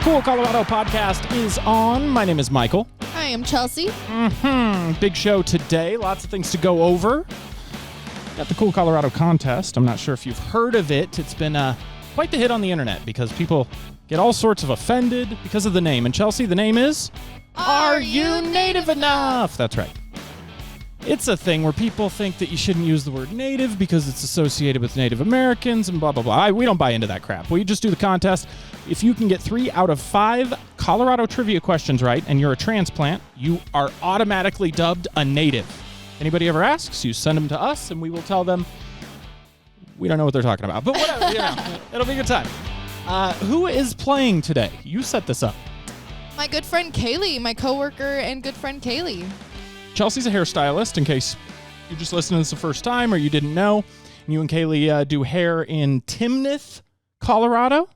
Cool Colorado podcast is on. My name is Michael. I am Chelsea. Big show today. Lots of things to go over. Got the Cool Colorado contest. I'm not sure if you've heard of it. It's been quite the hit on the internet because people get all sorts of offended because of the name. And Chelsea, the name is... Are You Native Enough? That's right. It's a thing where people think that you shouldn't use the word native because it's associated with Native Americans and blah, blah, blah. We don't buy into that crap. We just do the contest. If you can get 3 out of 5 Colorado trivia questions right and you're a transplant, you are automatically dubbed a native. Anybody ever asks, you send them to us and we will tell them we don't know what they're talking about. But whatever, it'll be a good time. Who is playing today? You set this up. My good friend Cailey, my coworker and good friend Cailey. Chelsea's a hairstylist, in case you're just listening to this the first time or you didn't know. You and Cailey do hair in Timnath, Colorado.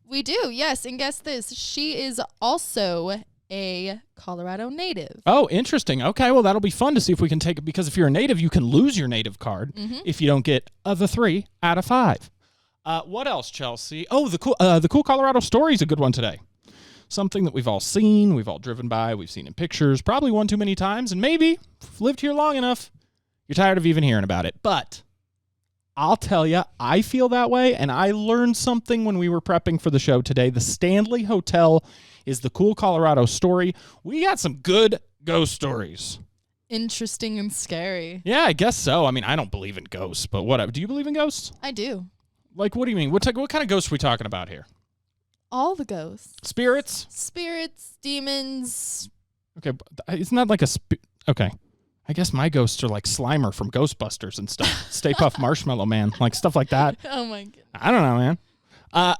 We do, yes. And guess this, she is also a Colorado native. Oh, interesting. Okay, well, that'll be fun to see if we can take it, because if you're a native, you can lose your native card if you don't get the 3 out of 5. What else, Chelsea? Oh, the Cool Colorado story is a good one today. Something that we've all seen, we've all driven by, we've seen in pictures, probably one too many times, and maybe lived here long enough, you're tired of even hearing about it. But I'll tell you, I feel that way, and I learned something when we were prepping for the show today. The Stanley Hotel is the Cool Colorado story. We got some good ghost stories. Interesting and scary. Yeah, I guess so. I mean, I don't believe in ghosts, but whatever. Do you believe in ghosts? I do. Like, what do you mean? What kind of ghosts are we talking about here? All the ghosts. Spirits? Spirits, demons. Okay, isn't that like a... Okay. I guess my ghosts are like Slimer from Ghostbusters and stuff. Stay Puft Marshmallow Man, like stuff like that. Oh, my God. I don't know, man.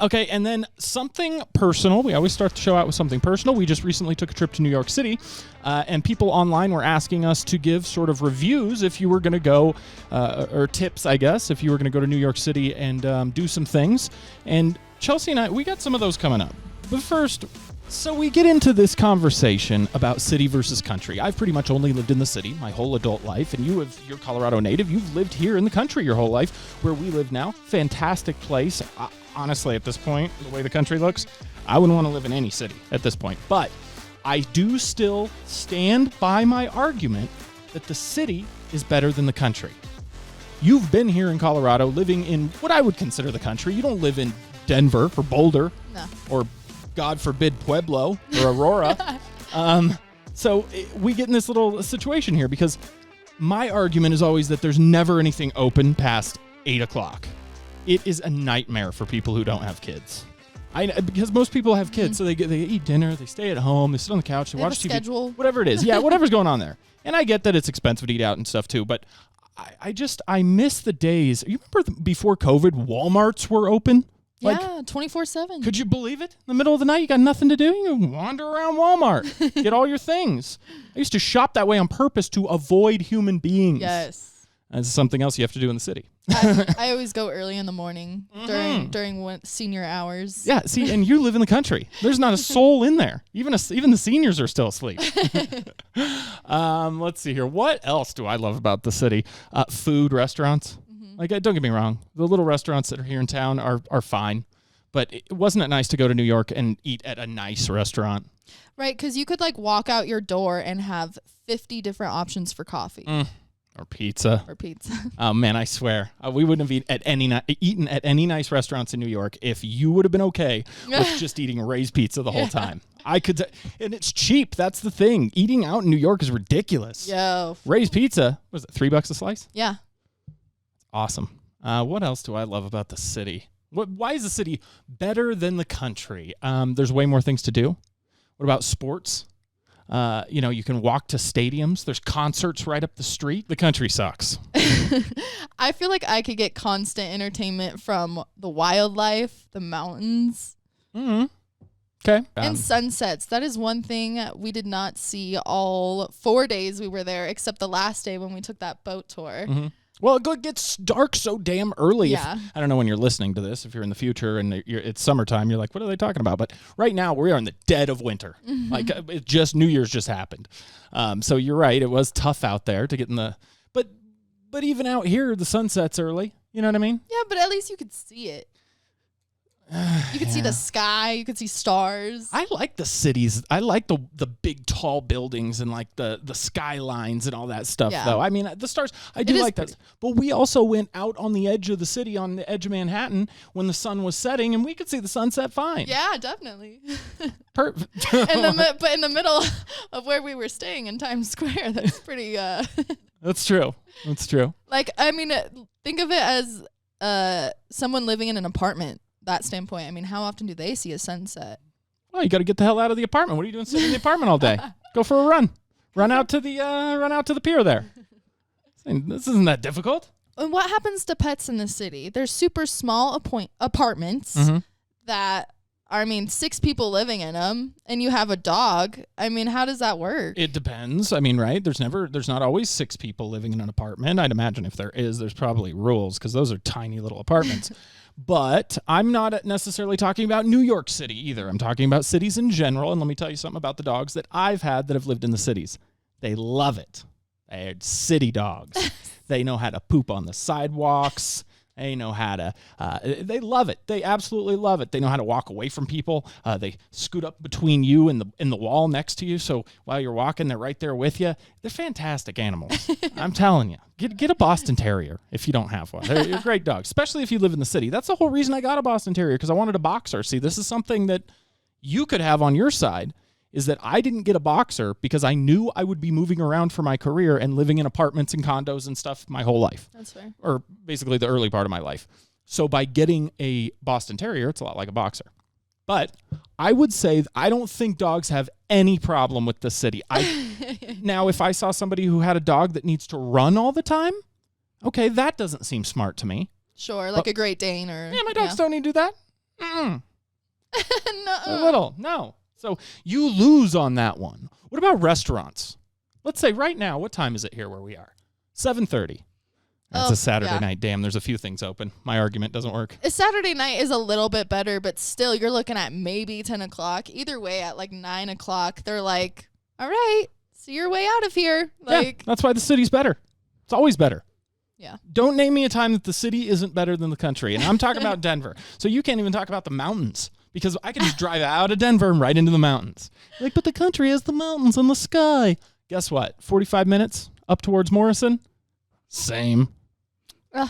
Okay, and then something personal. We always start the show out with something personal. We just recently took a trip to New York City, and people online were asking us to give sort of reviews if you were going to go, or tips, I guess, if you were going to go to New York City and do some things. And Chelsea and I, we got some of those coming up. But first, so we get into this conversation about city versus country. I've pretty much only lived in the city my whole adult life, and you're Colorado native. You've lived here in the country your whole life, where we live now. Fantastic place. Honestly, at this point, the way the country looks, I wouldn't want to live in any city at this point. But I do still stand by my argument that the city is better than the country. You've been here in Colorado, living in what I would consider the country. You don't live in Denver or Boulder, No. or God forbid Pueblo or Aurora. So we get in this little situation here because my argument is always that there's never anything open past 8 o'clock. It is a nightmare for people who don't have kids. Because most people have kids, so they eat dinner, they stay at home, they sit on the couch, they watch TV, schedule. whatever it is. Yeah, whatever's going on there. And I get that it's expensive to eat out and stuff too, but I miss the days. You remember before COVID, Walmarts were open? Yeah, 24/7. Could you believe it? In the middle of the night, you got nothing to do. You wander around Walmart, get all your things. I used to shop that way on purpose to avoid human beings. Yes. That's something else you have to do in the city. I always go early in the morning during senior hours. Yeah, see, and you live in the country. There's not a soul in there. Even the seniors are still asleep. Let's see here. What else do I love about the city? Food, restaurants. Like, don't get me wrong. The little restaurants that are here in town are fine. But wasn't it nice to go to New York and eat at a nice restaurant? Right, because you could, like, walk out your door and have 50 different options for coffee. Or pizza. Oh, man, I swear. We wouldn't have eaten at any nice restaurants in New York if you would have been okay with just eating Ray's Pizza the whole time. And it's cheap. That's the thing. Eating out in New York is ridiculous. Yo. Ray's Pizza, was it $3 a slice? Yeah. Awesome. What else do I love about the city? Why is the city better than the country? There's way more things to do. What about sports? You can walk to stadiums. There's concerts right up the street. The country sucks. I feel like I could get constant entertainment from the wildlife, the mountains. Mm-hmm. Okay. And sunsets. That is one thing we did not see all 4 days we were there, except the last day when we took that boat tour. Mm-hmm. Well, it gets dark so damn early. Yeah. I don't know when you're listening to this. If you're in the future and it's summertime, you're like, what are they talking about? But right now, we are in the dead of winter. Like, New Year's just happened. So you're right. It was tough out there to get in the... But even out here, the sun sets early. You know what I mean? Yeah, but at least you could see it. You could see the sky. You could see stars. I like the cities. I like the big, tall buildings and like the skylines and all that stuff, though. I mean, the stars, I do like that. But we also went out on the edge of the city, on the edge of Manhattan, when the sun was setting, and we could see the sunset fine. Yeah, definitely. Perfect. But in the middle of where we were staying in Times Square, that's pretty... That's true. That's true. Like, I mean, think of it as someone living in an apartment. That standpoint, I mean, how often do they see a sunset? Well, you got to get the hell out of the apartment. What are you doing sitting in the apartment all day? Go for a run. Run out to the pier there. This isn't that difficult. And what happens to pets in the city? There's super small apartments that are, I mean, 6 people living in them, and you have a dog. I mean, how does that work? It depends. I mean, right? There's not always 6 people living in an apartment. I'd imagine if there is, there's probably rules because those are tiny little apartments. But I'm not necessarily talking about New York City either. I'm talking about cities in general. And let me tell you something about the dogs that I've had that have lived in the cities. They love it. They're city dogs. They know how to poop on the sidewalks. They know how to, they love it. They absolutely love it. They know how to walk away from people. They scoot up between you and the wall next to you. So while you're walking, they're right there with you. They're fantastic animals. I'm telling you. Get a Boston Terrier if you don't have one. They're great dogs, especially if you live in the city. That's the whole reason I got a Boston Terrier, because I wanted a boxer. See, this is something that you could have on your side, is that I didn't get a boxer because I knew I would be moving around for my career and living in apartments and condos and stuff my whole life. That's fair. Or basically the early part of my life. So by getting a Boston Terrier, it's a lot like a boxer. But I would say I don't think dogs have any problem with the city. Now, if I saw somebody who had a dog that needs to run all the time, okay, that doesn't seem smart to me. Sure, like a Great Dane or... Yeah, my dogs don't need to do that. A little, no. So you lose on that one. What about restaurants? Let's say right now, what time is it here where we are? 7:30. That's a Saturday night. Damn, there's a few things open. My argument doesn't work. A Saturday night is a little bit better, but still, you're looking at maybe 10 o'clock. Either way, at like 9 o'clock, they're like, all right, see your way out of here. Like, that's why the city's better. It's always better. Yeah. Don't name me a time that the city isn't better than the country. And I'm talking about Denver. So you can't even talk about the mountains. Because I can just drive out of Denver and right into the mountains. Like, but the country has the mountains and the sky. Guess what? 45 minutes up towards Morrison? Same.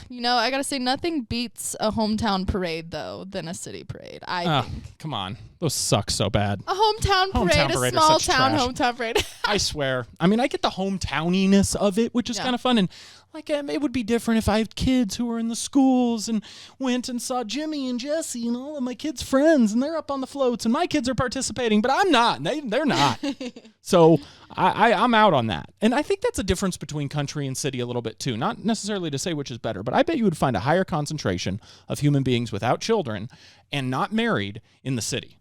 You know, I got to say, nothing beats a hometown parade, though, than a city parade, I think. Come on. Those suck so bad. A hometown parade, a small town hometown parade. I swear. I mean, I get the hometowniness of it, which is kind of fun. And like, it would be different if I had kids who were in the schools and went and saw Jimmy and Jesse and all of my kids' friends, and they're up on the floats, and my kids are participating, but I'm not. They're not. So I'm out on that. And I think that's a difference between country and city a little bit, too. Not necessarily to say which is better, but I bet you would find a higher concentration of human beings without children and not married in the city.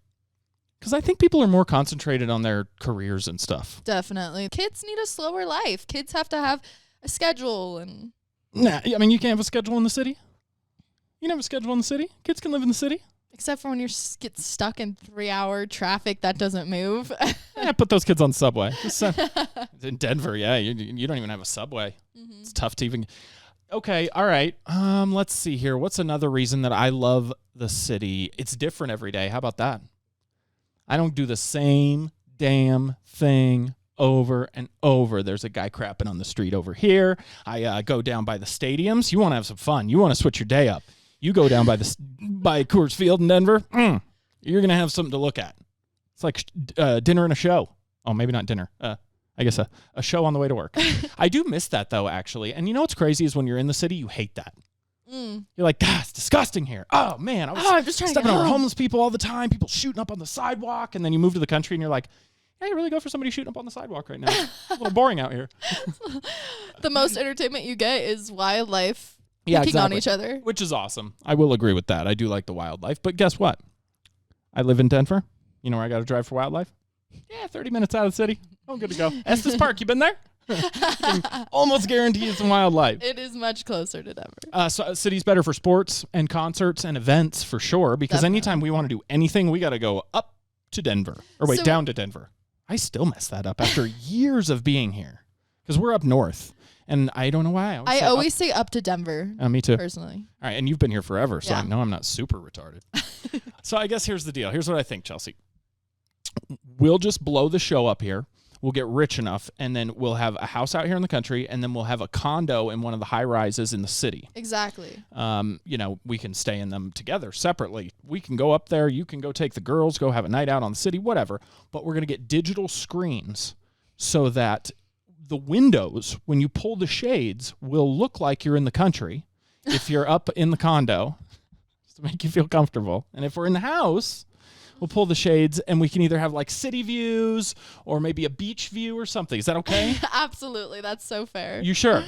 Because I think people are more concentrated on their careers and stuff. Definitely. Kids need a slower life. Kids have to have a schedule and... Nah, I mean, you can't have a schedule in the city. You can have a schedule in the city. Kids can live in the city. Except for when you get stuck in 3-hour traffic that doesn't move. Yeah, put those kids on subway. In Denver, you don't even have a subway. Mm-hmm. It's tough to even... Okay, all right. Let's see here. What's another reason that I love the city? It's different every day. How about that? I don't do the same damn thing over and over. There's a guy crapping on the street over here. I go down by the stadiums. You want to have some fun. You want to switch your day up. You go down by Coors Field in Denver. You're going to have something to look at. It's like dinner and a show. Oh, maybe not dinner. I guess a show on the way to work. I do miss that, though, actually. And you know what's crazy is when you're in the city, you hate that. You're like, it's disgusting here. Oh, man. I'm just trying to stepping over homeless people all the time, people shooting up on the sidewalk. And then you move to the country and you're like, yeah, you really go for somebody shooting up on the sidewalk right now. It's a little boring out here. The most entertainment you get is wildlife picking on each other. Which is awesome. I will agree with that. I do like the wildlife. But guess what? I live in Denver. You know where I got to drive for wildlife? Yeah, 30 minutes out of the city. I'm good to go. Estes Park, you been there? Can almost guarantee you some wildlife. It is much closer to Denver. So city's better for sports and concerts and events for sure, because anytime we want to do anything, we got to go up to Denver. Or wait, down to Denver. I still mess that up after years of being here because we're up north. And I don't know why. I always say up to Denver. Me too. Personally. All right, and you've been here forever, so Yeah. I know I'm not super retarded. So I guess here's the deal. Here's what I think, Chelsea. We'll just blow the show up here. We'll get rich enough, and then we'll have a house out here in the country, and then we'll have a condo in one of the high rises in the city. Exactly. We can stay in them together separately. We can go up there. You can go take the girls, go have a night out on the city, whatever. But we're going to get digital screens so that the windows, when you pull the shades, will look like you're in the country if you're up in the condo, just to make you feel comfortable. And if we're in the house, we'll pull the shades, and we can either have like city views or maybe a beach view or something. Is that okay? Absolutely. That's so fair. You sure?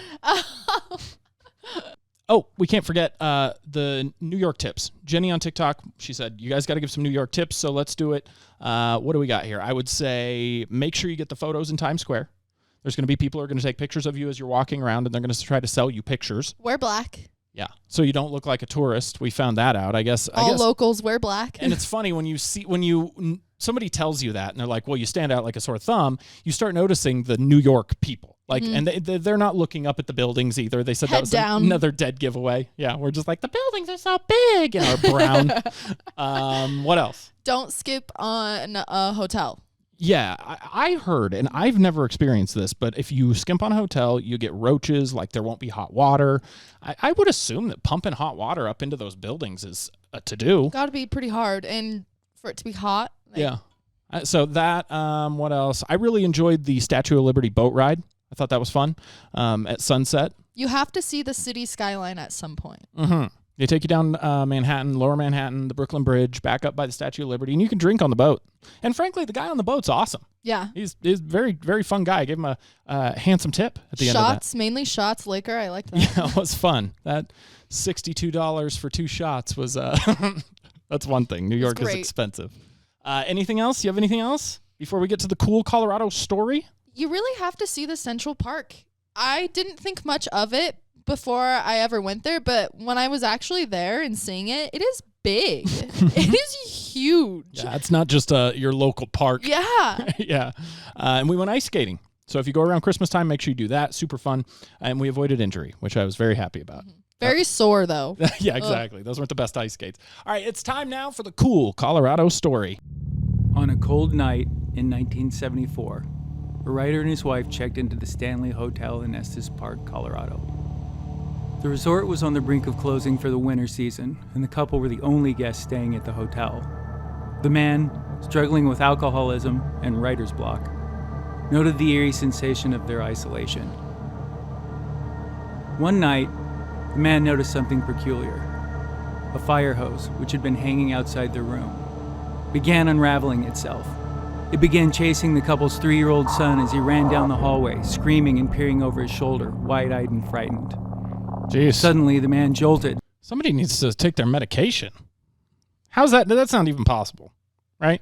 Oh, we can't forget the New York tips. Jenny on TikTok, she said, you guys got to give some New York tips, so let's do it. What do we got here? I would say make sure you get the photos in Times Square. There's going to be people who are going to take pictures of you as you're walking around, and they're going to try to sell you pictures. Wear black. Yeah, so you don't look like a tourist. We found that out, I guess. All locals wear black. And it's funny when somebody tells you that, and they're like, well, you stand out like a sore thumb, you start noticing the New York people. Like, and they're not looking up at the buildings either. They said Head that was down. another dead giveaway. Yeah, we're just like, the buildings are so big and are brown. What else? Don't skip on a hotel. Yeah, I heard, and I've never experienced this, but if you skimp on a hotel, you get roaches, like there won't be hot water. I would assume that pumping hot water up into those buildings is a to-do. Got to be pretty hard, and for it to be hot. Yeah. So that, what else? I really enjoyed the Statue of Liberty boat ride. I thought that was fun at sunset. You have to see the city skyline at some point. Mm-hmm. They take you down Manhattan, Lower Manhattan, the Brooklyn Bridge, back up by the Statue of Liberty, and you can drink on the boat. And frankly, the guy on the boat's awesome. Yeah. He's very, very fun guy. I gave him a handsome tip at the end of that. Shots, mainly shots, liquor. I like that. Yeah, it was fun. That $62 for 2 shots was, that's one thing. New York is expensive. Anything else? You have anything else before we get to the cool Colorado story? You really have to see the Central Park. I didn't think much of it before I ever went there, but when I was actually there and seeing it, it is big. It is huge. Yeah, it's not just your local park. Yeah. Yeah. And we went ice skating. So if you go around Christmas time, make sure you do that. Super fun. And we avoided injury, which I was very happy about. Very sore, though. Yeah, exactly. Ugh. Those weren't the best ice skates. All right, it's time now for the cool Colorado story. On a cold night in 1974, a writer and his wife checked into the Stanley Hotel in Estes Park, Colorado. The resort was on the brink of closing for the winter season, and the couple were the only guests staying at the hotel. The man, struggling with alcoholism and writer's block, noted the eerie sensation of their isolation. One night, the man noticed something peculiar. A fire hose, which had been hanging outside their room, began unraveling itself. It began chasing the couple's 3-year-old son as he ran down the hallway, screaming and peering over his shoulder, wide-eyed and frightened. Jeez. Suddenly, the man jolted. Somebody needs to take their medication. How's that? That's not even possible, right?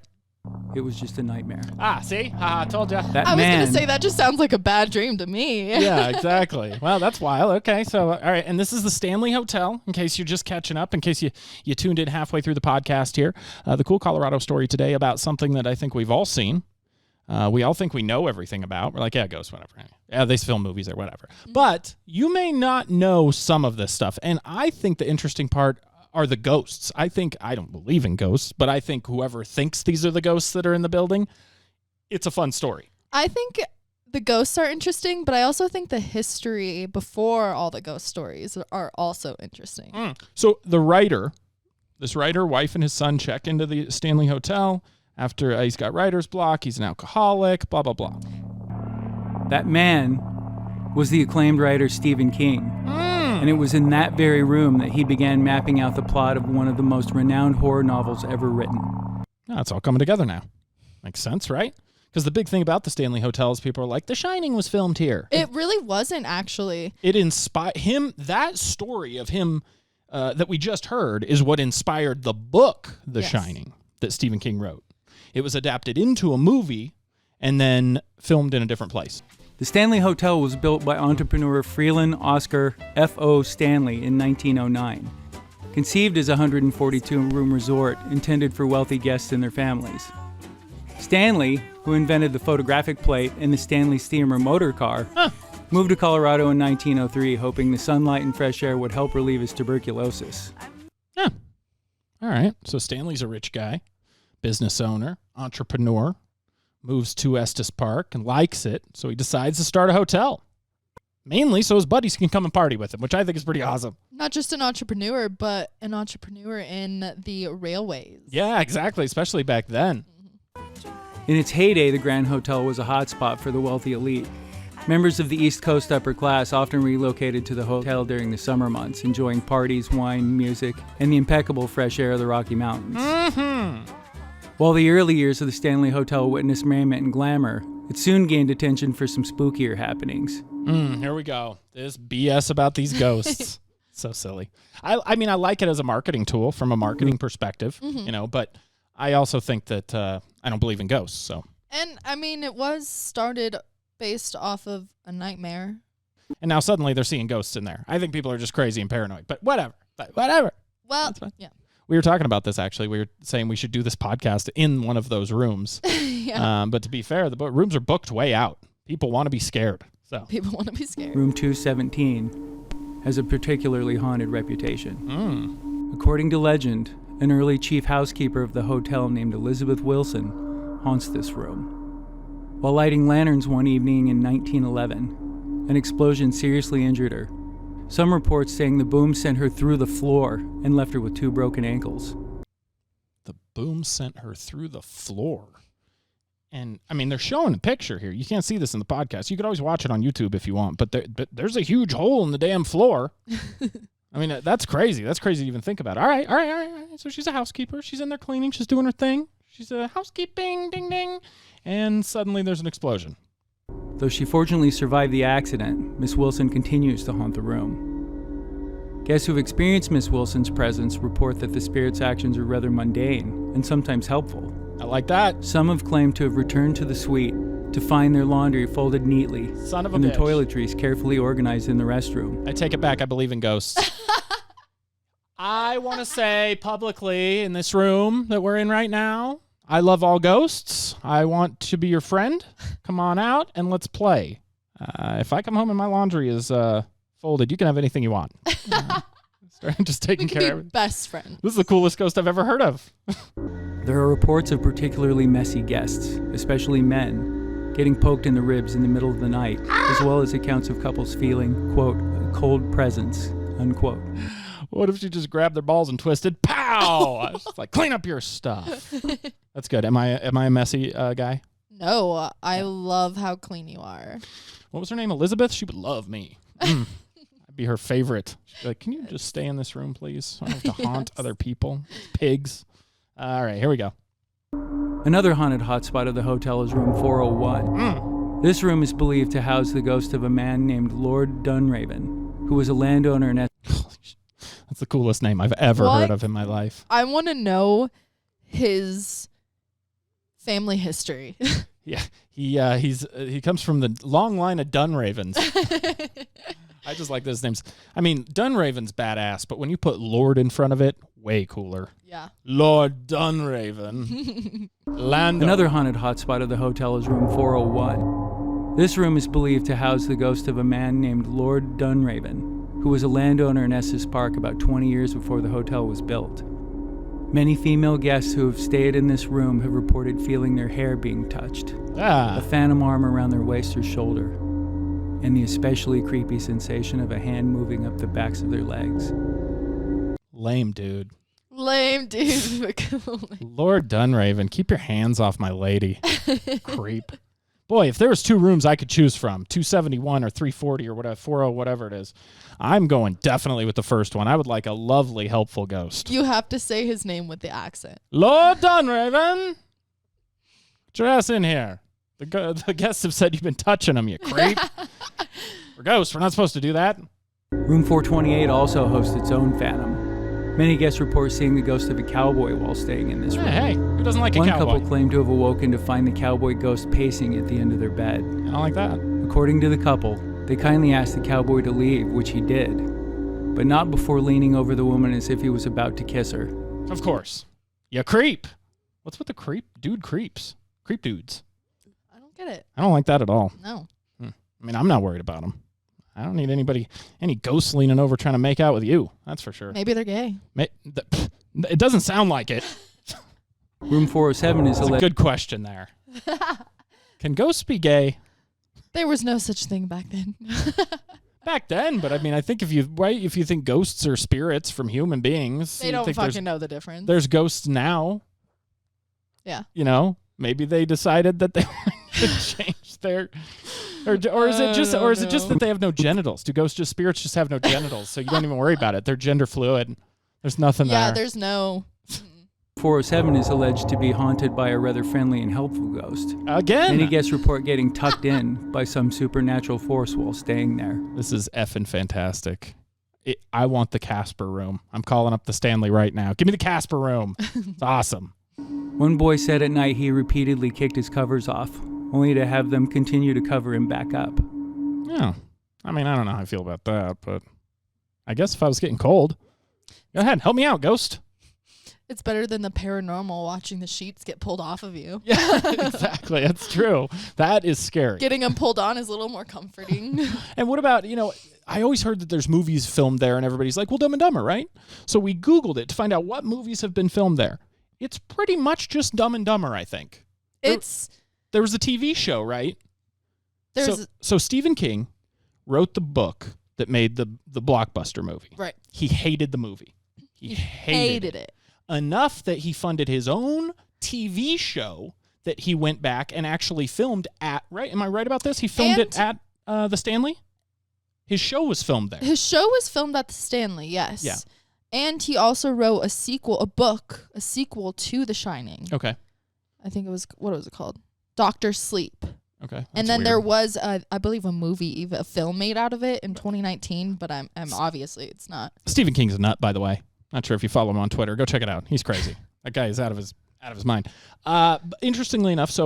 It was just a nightmare. See? I told you. I was going to say, that just sounds like a bad dream to me. Yeah, exactly. Well, that's wild. Okay, so, all right. And this is the Stanley Hotel, in case you're just catching up, in case you tuned in halfway through the podcast here. The cool Colorado story today about something that I think we've all seen. We all think we know everything about. We're like, yeah, ghosts, whatever. Yeah, they film movies or whatever. But you may not know some of this stuff. And I think the interesting part are the ghosts. I don't believe in ghosts, but I think whoever thinks these are the ghosts that are in the building, it's a fun story. I think the ghosts are interesting, but I also think the history before all the ghost stories are also interesting. So this writer, wife and his son check into the Stanley Hotel after he's got writer's block, he's an alcoholic, blah, blah, blah. That man was the acclaimed writer Stephen King. And it was in that very room that he began mapping out the plot of one of the most renowned horror novels ever written. Oh, it's all coming together now. Makes sense, right? Because the big thing about the Stanley Hotel is people are like, The Shining was filmed here. It really wasn't, actually. It inspired him. That story of him that we just heard is what inspired the book, The Shining, that Stephen King wrote. It was adapted into a movie and then filmed in a different place. The Stanley Hotel was built by entrepreneur Freeland Oscar F.O. Stanley in 1909. Conceived as a 142-room resort intended for wealthy guests and their families. Stanley, who invented the photographic plate and the Stanley steamer motor car, Moved to Colorado in 1903, hoping the sunlight and fresh air would help relieve his tuberculosis. Yeah. All right. So Stanley's a rich guy, business owner, entrepreneur, moves to Estes Park and likes it, so he decides to start a hotel. Mainly so his buddies can come and party with him, which I think is pretty awesome. Not just an entrepreneur, but an entrepreneur in the railways. Yeah, exactly, especially back then. In its heyday, the Grand Hotel was a hotspot for the wealthy elite. Members of the East Coast upper class often relocated to the hotel during the summer months, enjoying parties, wine, music, and the impeccable fresh air of the Rocky Mountains. Mm-hmm. While the early years of the Stanley Hotel witnessed merriment and glamour, it soon gained attention for some spookier happenings. Here we go. This BS about these ghosts. So silly. I mean, I like it as a marketing tool from a marketing perspective, but I also think that I don't believe in ghosts. So. And, I mean, it was started based off of a nightmare. And now suddenly they're seeing ghosts in there. I think people are just crazy and paranoid, but whatever. Well, yeah. We were talking about this, actually. We were saying we should do this podcast in one of those rooms. Yeah. But to be fair, the rooms are booked way out. People want to be scared. So People want to be scared. Room 217 has a particularly haunted reputation. According to legend, an early chief housekeeper of the hotel named Elizabeth Wilson haunts this room. While lighting lanterns one evening in 1911, an explosion seriously injured her. Some reports saying the boom sent her through the floor and left her with 2 broken ankles. The boom sent her through the floor. And, I mean, they're showing a picture here. You can't see this in the podcast. You could always watch it on YouTube if you want, but there's a huge hole in the damn floor. I mean, that's crazy. That's crazy to even think about. All right. So she's a housekeeper. She's in there cleaning. She's doing her thing. She's housekeeping, ding, ding. And suddenly there's an explosion. Though she fortunately survived the accident, Miss Wilson continues to haunt the room. Guests who've experienced Miss Wilson's presence report that the spirit's actions are rather mundane and sometimes helpful. I like that. Some have claimed to have returned to the suite to find their laundry folded neatly Son of a and their bitch. toiletries carefully organized in the restroom. I take it back. I believe in ghosts. I want to say publicly in this room that we're in right now, I love all ghosts. I want to be your friend. Come on out and let's play. If I come home and my laundry is folded, you can have anything you want. Just taking care of it. Best friend. This is the coolest ghost I've ever heard of. There are reports of particularly messy guests, especially men, getting poked in the ribs in the middle of the night, as well as accounts of couples feeling, quote, a cold presence, unquote. What if she just grabbed their balls and twisted? Pow! It's like, clean up your stuff. That's good. Am I a messy guy? No, I love how clean you are. What was her name? Elizabeth? She would love me. I'd be her favorite. She'd be like, can you just stay in this room, please? I don't have to haunt other people. Pigs. All right, here we go. Another haunted hotspot of the hotel is room 401. This room is believed to house the ghost of a man named Lord Dunraven, who was a landowner in That's the coolest name I've ever heard of in my life. I want to know his family history. Yeah, he comes from the long line of Dunravens. I just like those names. I mean, Dunraven's badass, but when you put Lord in front of it, way cooler. Yeah. Lord Dunraven. Lando. Another haunted hotspot of the hotel is room 401. This room is believed to house the ghost of a man named Lord Dunraven, who was a landowner in Estes Park about 20 years before the hotel was built. Many female guests who have stayed in this room have reported feeling their hair being touched, a phantom arm around their waist or shoulder, and the especially creepy sensation of a hand moving up the backs of their legs. Lame, dude. Lame, dude. Lord Dunraven, keep your hands off my lady. Creep. Boy, if there was 2 rooms I could choose from, 271 or 340 or whatever, 40, whatever it is, I'm going definitely with the first one. I would like a lovely, helpful ghost. You have to say his name with the accent. Lord Dunraven, get your ass in here. The guests have said you've been touching them, you creep. We're ghosts. We're not supposed to do that. Room 428 also hosts its own phantom. Many guests report seeing the ghost of a cowboy while staying in this room. Hey, who doesn't like a One cowboy? couple claimed to have awoken to find the cowboy ghost pacing at the end of their bed. I don't like that. According to the couple, they kindly asked the cowboy to leave, which he did, but not before leaning over the woman as if he was about to kiss her. Of course. You creep. What's with the creep? Dude creeps. Creep dudes. I don't get it. I don't like that at all. No. I mean, I'm not worried about them. I don't need any ghosts leaning over trying to make out with you. That's for sure. Maybe they're gay. It doesn't sound like it. Room 407 is That's a good question there. Can ghosts be gay? There was no such thing back then. Back then, but I mean, I think if you think ghosts are spirits from human beings, They don't fucking know the difference. There's ghosts now. Yeah. You know, maybe they decided that they wanted to change their, or is it just that they have no genitals? Do ghosts spirits just have no genitals? So you don't even worry about it. They're gender fluid. There's nothing there. Yeah, there's no. 407 is alleged to be haunted by a rather friendly and helpful ghost. Again. Many guests report getting tucked in by some supernatural force while staying there. This is effing fantastic. I want the Casper room. I'm calling up the Stanley right now. Give me the Casper room. It's awesome. One boy said at night he repeatedly kicked his covers off, only to have them continue to cover him back up. Yeah. I mean, I don't know how I feel about that, but I guess if I was getting cold, go ahead. Help me out, ghost. It's better than the paranormal watching the sheets get pulled off of you. Yeah, exactly. That's true. That is scary. Getting them pulled on is a little more comforting. And what about, I always heard that there's movies filmed there and everybody's like, well, Dumb and Dumber, right? So we Googled it to find out what movies have been filmed there. It's pretty much just Dumb and Dumber, I think. There was a TV show, right? So Stephen King wrote the book that made the blockbuster movie. Right. He hated the movie. He hated it. Enough that he funded his own TV show that he went back and actually filmed at, right? Am I right about this? He filmed it at the Stanley? His show was filmed there. His show was filmed at the Stanley, yes. Yeah. And he also wrote a sequel to The Shining. Okay. I think it was, what was it called? Dr. Sleep. Okay. And then there was, I believe, a film made out of it in 2019, but I'm obviously it's not. Stephen King's a nut, by the way. Not sure if you follow him on Twitter. Go check it out. He's crazy. That guy is out of his mind. Interestingly enough,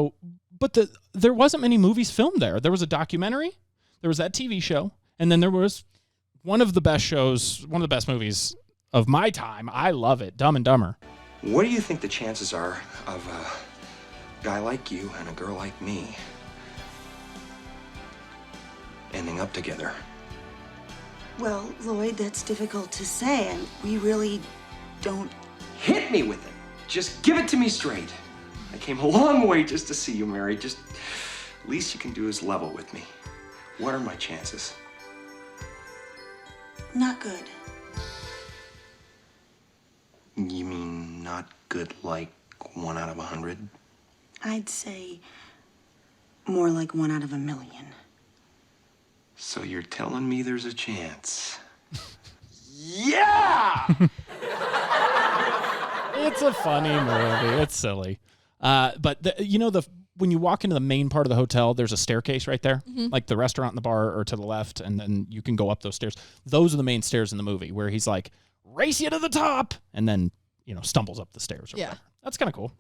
there wasn't many movies filmed there. There was a documentary, there was that TV show, and then there was one of the best movies of my time. I love it, Dumb and Dumber. What do you think the chances are of a guy like you and a girl like me ending up together? Well, Lloyd, that's difficult to say, and we really don't... Hit me with it. Just give it to me straight. I came a long way just to see you married. Just least you can do is level with me. What are my chances? Not good. You mean not good like 1 out of 100? I'd say more like 1 out of 1,000,000. So you're telling me there's a chance? Yeah! It's a funny movie. It's silly. But when you walk into the main part of the hotel, there's a staircase right there, like the restaurant and the bar are to the left, and then you can go up those stairs. Those are the main stairs in the movie where he's like, race you to the top, and then, stumbles up the stairs. Or whatever. That's kind of cool.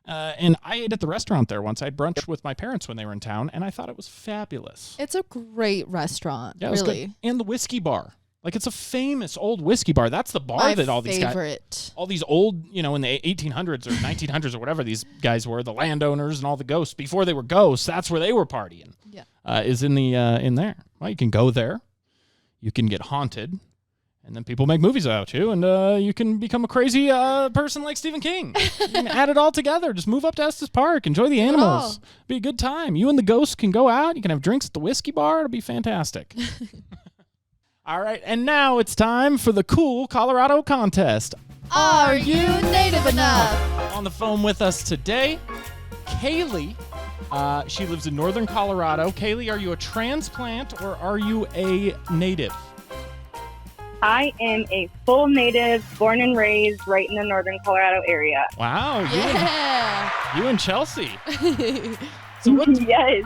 And I ate at the restaurant there once. I had brunch with my parents when they were in town, and I thought it was fabulous. It's a great restaurant, yeah, really. Good. And the whiskey bar. Like, it's a famous old whiskey bar. That's the bar that all these guys... all these old, in the 1800s or 1900s or whatever these guys were, the landowners and all the ghosts, before they were ghosts, that's where they were partying. Yeah. Is in there. Well, you can go there. You can get haunted. And then people make movies about you, and you can become a crazy person like Stephen King. You can add it all together. Just move up to Estes Park. Enjoy the animals. Be a good time. You and the ghosts can go out. You can have drinks at the whiskey bar. It'll be fantastic. All right, and now it's time for the cool Colorado contest. Are you native enough? On the phone with us today, Cailey. She lives in northern Colorado. Cailey, are you a transplant or are you a native? I am a full native, born and raised right in the northern Colorado area. Wow. You and Chelsi. So yes.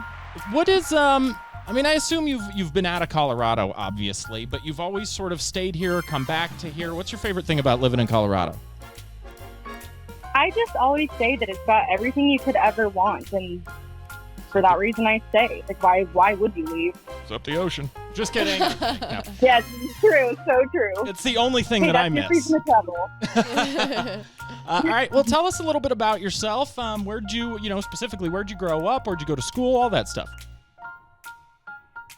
What is, I assume you've been out of Colorado, obviously, but you've always sort of stayed here, come back to here. What's your favorite thing about living in Colorado? I just always say that it's got everything you could ever want, and for that reason I stay. Like, why would you leave? It's up the ocean. Just kidding. No. Yes, true, so true. It's the only thing that I miss. That's your reason to travel. All right, well, tell us a little bit about yourself. Where'd you, specifically, where'd you grow up? Where'd you go to school? All that stuff.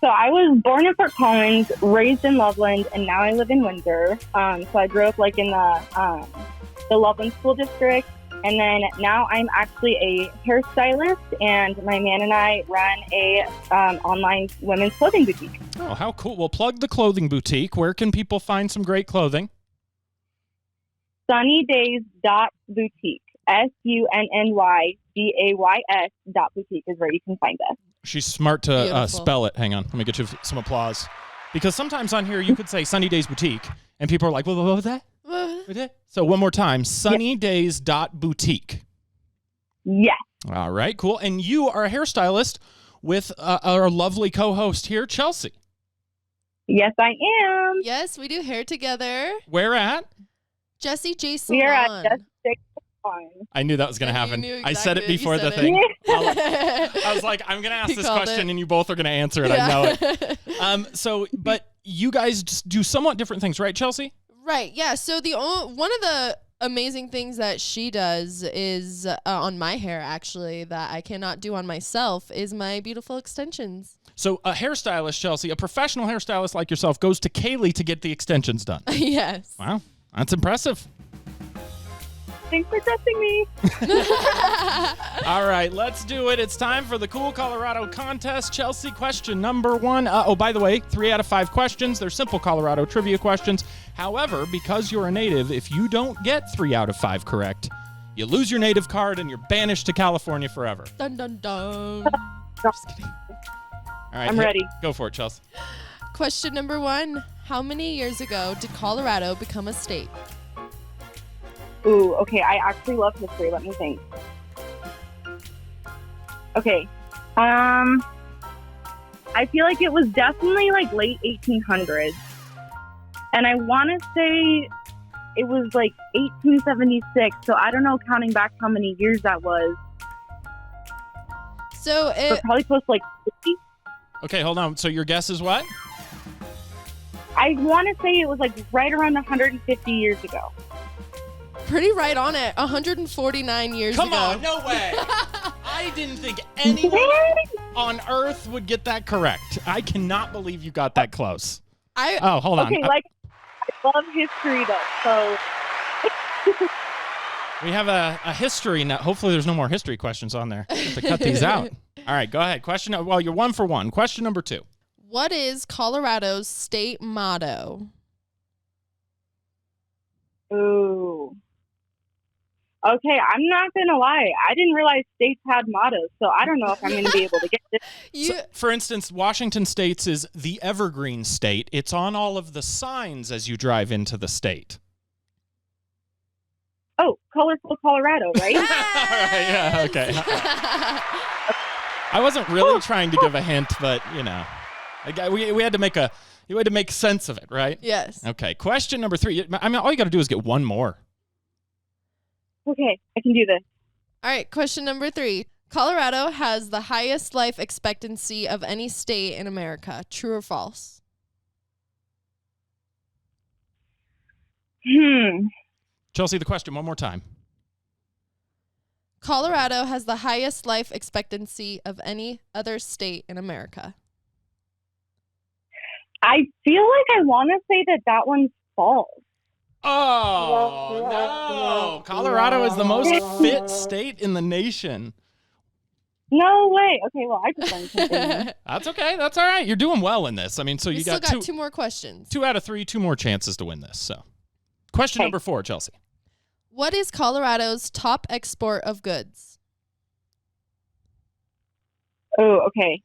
So I was born in Fort Collins, raised in Loveland, and now I live in Windsor. So I grew up like in the Loveland School District. And then now I'm actually a hairstylist, and my man and I run a online women's clothing boutique. Oh, how cool. Well, plug the clothing boutique. Where can people find some great clothing? sunnydays.boutique. SUNNYDAYS.boutique is where you can find us. She's smart to spell it. Hang on. Let me get you some applause. Because sometimes on here you could say Sunny Days Boutique, and people are like, what was that? So one more time, sunnydays.boutique. Yes. All right, cool. And you are a hairstylist with our lovely co-host here, Chelsi. Yes, I am. Yes, we do hair together. Where at? Jessie J Salon. We are at Jessie J Salon. I knew that was going to happen. Exactly I said it before the it. thing. I was like, I'm going to ask this question, and you both are going to answer it. Yeah. I know it. But you guys just do somewhat different things, right, Chelsi? Right, yeah. So one of the amazing things that she does is on my hair, actually, that I cannot do on myself, is my beautiful extensions. So a hairstylist, Chelsi, a professional hairstylist like yourself, goes to Cailey to get the extensions done. Yes. Wow, that's impressive. Thanks for trusting me. All right, let's do it. It's time for the Cool Colorado contest. Chelsi, question number 1. By the way, 3 out of 5 questions. They're simple Colorado trivia questions. However, because you're a native, if you don't get 3 out of 5 correct, you lose your native card and you're banished to California forever. Dun, dun, dun. Just kidding. All right, I'm ready. Go for it, Chelsi. Question number 1. How many years ago did Colorado become a state? Ooh, okay. I actually love history. Let me think. Okay. I feel like it was definitely like late 1800s. And I want to say it was like 1876. So I don't know, counting back how many years that was. So but probably close to like 50. Okay, hold on. So your guess is what? I want to say it was like right around 150 years ago. Pretty right on it. 149 years ago. Come on, no way. I didn't think anyone on Earth would get that correct. I cannot believe you got that close. Hold on. Okay, I love history though, so. We have a history now. Hopefully there's no more history questions on there. I have to cut these out. All right, go ahead. You're 1 for 1. Question number 2. What is Colorado's state motto? Ooh. Okay, I'm not going to lie. I didn't realize states had mottos, so I don't know if I'm going to be able to get this. So, for instance, Washington State's is the Evergreen State. It's on all of the signs as you drive into the state. Oh, colorful Colorado, right? All right, yeah, okay. I wasn't really trying to give a hint, but, you know, we had to make sense of it, right? Yes. Okay, question number 3. I mean, all you got to do is get one more. Okay, I can do this. All right, question number 3. Colorado has the highest life expectancy of any state in America. True or false? Chelsi, the question one more time. Colorado has the highest life expectancy of any other state in America. I feel like I want to say that one's false. Oh, no. Colorado is the most fit state in the nation. No way. Okay, well, I just learned something. That's okay. That's all right. You're doing well in this. I mean, so you still got 2 more questions. 2 out of 3, 2 more chances to win this. So, question number 4, Chelsi. What is Colorado's top export of goods? Oh, okay.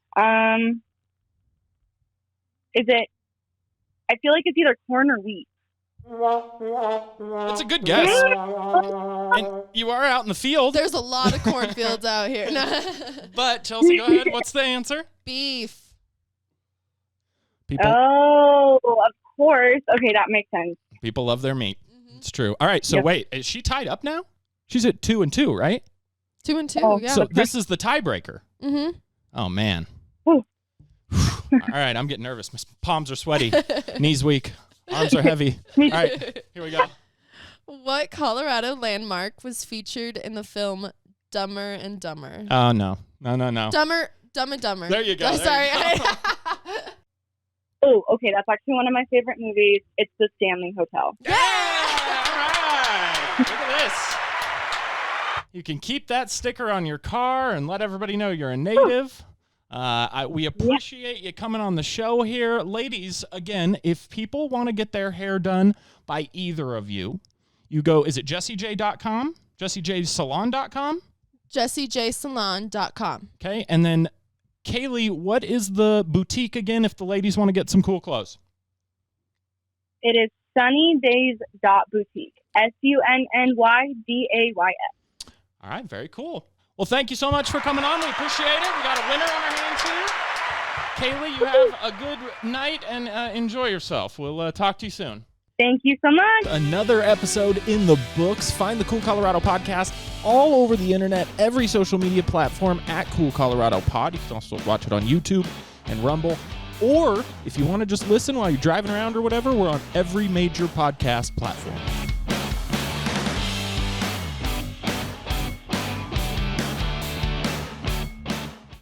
Is it? I feel like it's either corn or wheat. That's a good guess. And you are out in the field. There's a lot of cornfields out here. But, Chelsi, go ahead. What's the answer? Beef. Oh, of course. Okay, that makes sense. People love their meat. Mm-hmm. It's true. All right, so wait. Is she tied up now? She's at 2-2, right? 2-2, yeah. So this is the tiebreaker. Mm-hmm. Oh, man. All right, I'm getting nervous. My palms are sweaty. Knees weak. Arms are heavy. All right, here we go. What Colorado landmark was featured in the film Dumber and Dumber? Oh, no. Dumb and Dumber. There you go. Sorry. Oh, okay. That's actually one of my favorite movies. It's the Stanley Hotel. Yeah! All right. Look at this. You can keep that sticker on your car and let everybody know you're a native. We appreciate you coming on the show here. Ladies, again, if people want to get their hair done by either of you, you go, is it jessiej.com? jessiejsalon.com? jessiejsalon.com. Okay, and then Cailey, what is the boutique again if the ladies want to get some cool clothes? It is sunnydays.boutique. SUNNYDAYS. All right, very cool. Well, thank you so much for coming on. We appreciate it. We got a winner on our hands here. Cailey, you have a good night and enjoy yourself. We'll talk to you soon. Thank you so much. Another episode in the books. Find the Cool Colorado podcast all over the internet, every social media platform at Cool Colorado Pod. You can also watch it on YouTube and Rumble. Or if you want to just listen while you're driving around or whatever, we're on every major podcast platform.